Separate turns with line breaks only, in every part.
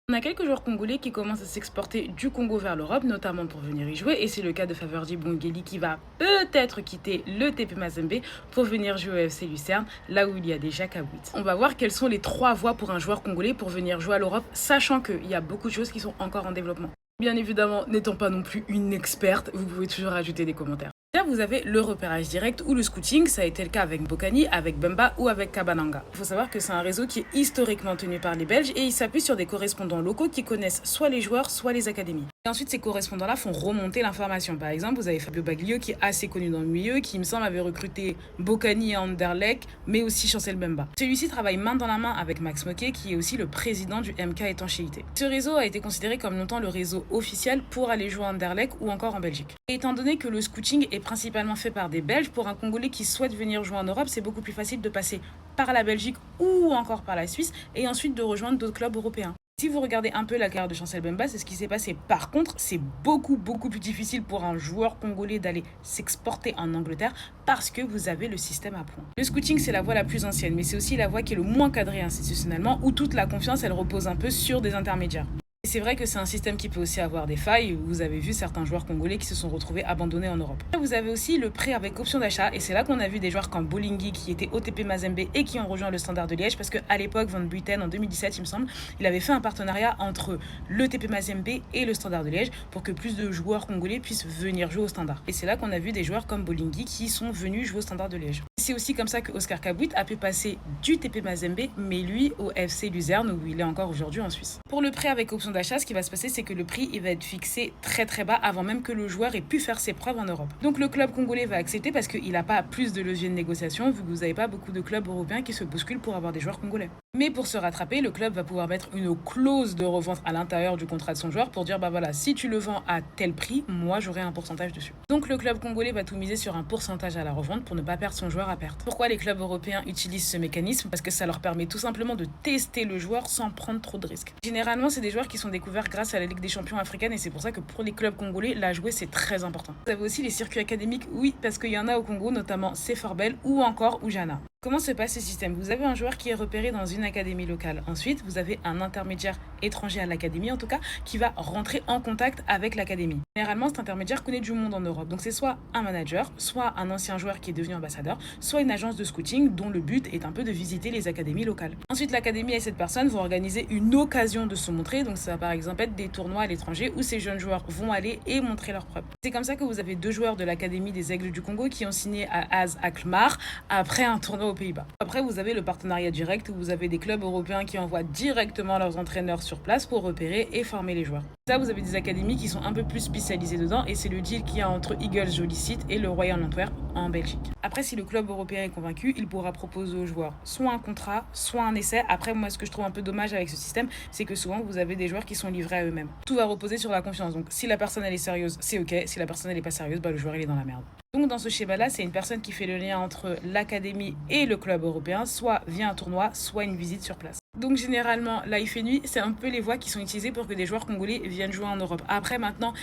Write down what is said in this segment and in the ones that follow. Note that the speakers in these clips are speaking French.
On a quelques joueurs congolais qui commencent à s'exporter du Congo vers l'Europe, notamment pour venir y jouer, et c'est le cas de Faverdi Bongeli qui va peut-être quitter le TP Mazembe pour venir jouer au FC Lucerne, là où il y a déjà Kabwit. On va voir quelles sont les 3 voies pour un joueur congolais pour venir jouer à l'Europe, sachant qu'il y a beaucoup de choses qui sont encore en développement. Bien évidemment, n'étant pas non plus une experte, vous pouvez toujours ajouter des commentaires. Vous avez le repérage direct ou le scouting, ça a été le cas avec Bokani, avec Bemba ou avec Kabananga. Il faut savoir que c'est un réseau qui est historiquement tenu par les Belges et il s'appuie sur des correspondants locaux qui connaissent soit les joueurs, soit les académies. Et ensuite, ces correspondants-là font remonter l'information. Par exemple, vous avez Fabio Baglio qui est assez connu dans le milieu, qui, il me semble, avait recruté Bokani à Anderlecht, mais aussi Chancel Bemba. Celui-ci travaille main dans la main avec Max Moquet, qui est aussi le président du MK Étanchéité. Ce réseau a été considéré comme longtemps le réseau officiel pour aller jouer à Anderlecht ou encore en Belgique. Et étant donné que le scouting est principalement fait par des Belges, pour un Congolais qui souhaite venir jouer en Europe, c'est beaucoup plus facile de passer par la Belgique ou encore par la Suisse et ensuite de rejoindre d'autres clubs européens. Si vous regardez un peu la carrière de Chancel Bemba, c'est ce qui s'est passé. Par contre, c'est beaucoup plus difficile pour un joueur congolais d'aller s'exporter en Angleterre parce que vous avez le système à points. Le scouting, c'est la voie la plus ancienne, mais c'est aussi la voie qui est le moins cadrée institutionnellement, où toute la confiance, elle repose un peu sur des intermédiaires. C'est vrai que c'est un système qui peut aussi avoir des failles. Vous avez vu certains joueurs congolais qui se sont retrouvés abandonnés en Europe. Vous avez aussi le prêt avec option d'achat et c'est là qu'on a vu des joueurs comme Bolingui qui était au TP Mazembe et qui ont rejoint le Standard de Liège parce qu'à l'époque, Van Buiten, en 2017 il me semble, il avait fait un partenariat entre le TP Mazembe et le Standard de Liège pour que plus de joueurs congolais puissent venir jouer au Standard. Et c'est là qu'on a vu des joueurs comme Bolingui qui sont venus jouer au Standard de Liège. C'est aussi comme ça que Oscar Kabwit a pu passer du TP Mazembe mais lui au FC Luzerne où il est encore aujourd'hui en Suisse. Pour le prêt avec option d'achat, ce qui va se passer, c'est que le prix il va être fixé très bas avant même que le joueur ait pu faire ses preuves en Europe. Donc le club congolais va accepter parce qu'il n'a pas plus de levier de négociation vu que vous n'avez pas beaucoup de clubs européens qui se bousculent pour avoir des joueurs congolais. Mais pour se rattraper, le club va pouvoir mettre une clause de revente à l'intérieur du contrat de son joueur pour dire bah voilà, si tu le vends à tel prix, moi j'aurai un pourcentage dessus. Donc le club congolais va tout miser sur un pourcentage à la revente pour ne pas perdre son joueur à perte. Pourquoi les clubs européens utilisent ce mécanisme? Parce que ça leur permet tout simplement de tester le joueur sans prendre trop de risques. Généralement, c'est des joueurs qui sont découverts grâce à la Ligue des Champions africaine et c'est pour ça que pour les clubs congolais, la jouer c'est très important. Vous avez aussi les circuits académiques, oui, parce qu'il y en a au Congo, notamment Seforbel ou encore Oujana. Comment se passe ce système? Vous avez un joueur qui est repéré dans une académie locale. Ensuite, vous avez un intermédiaire étranger à l'académie, en tout cas, qui va rentrer en contact avec l'académie. Généralement, cet intermédiaire connaît du monde en Europe. Donc, c'est soit un manager, soit un ancien joueur qui est devenu ambassadeur, soit une agence de scouting dont le but est un peu de visiter les académies locales. Ensuite, l'académie et cette personne vont organiser une occasion de se montrer. Donc, ça va par exemple être des tournois à l'étranger où ces jeunes joueurs vont aller et montrer leurs preuves. C'est comme ça que vous avez 2 joueurs de l'académie des Aigles du Congo qui ont signé à AZ Alkmaar après un tournoi aux Pays-Bas. Après, vous avez le partenariat direct où vous avez des clubs européens qui envoient directement leurs entraîneurs sur place pour repérer et former les joueurs. Ça, vous avez des académies qui sont un peu plus spécialisées dedans et c'est le deal qu'il y a entre Eagles Joli City et le Royal Antwerp en Belgique. Après, si le club européen est convaincu, il pourra proposer aux joueurs soit un contrat, soit un essai. Après, moi, ce que je trouve un peu dommage avec ce système, c'est que souvent, vous avez des joueurs qui sont livrés à eux-mêmes. Tout va reposer sur la confiance. Donc, si la personne, elle est sérieuse, c'est OK. Si la personne, elle est pas sérieuse, bah, le joueur, il est dans la merde. Donc, dans ce schéma-là, c'est une personne qui fait le lien entre l'académie et le club européen, soit via un tournoi, soit une visite sur place. Donc, généralement, là, il fait nuit, c'est un peu les voies qui sont utilisées pour que des joueurs congolais viennent jouer en Europe. Après, maintenant,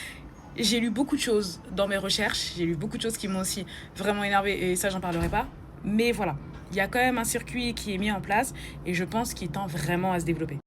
j'ai lu beaucoup de choses dans mes recherches, j'ai lu beaucoup de choses qui m'ont aussi vraiment énervé et ça, j'en parlerai pas. Mais voilà, il y a quand même un circuit qui est mis en place et je pense qu'il tend vraiment à se développer.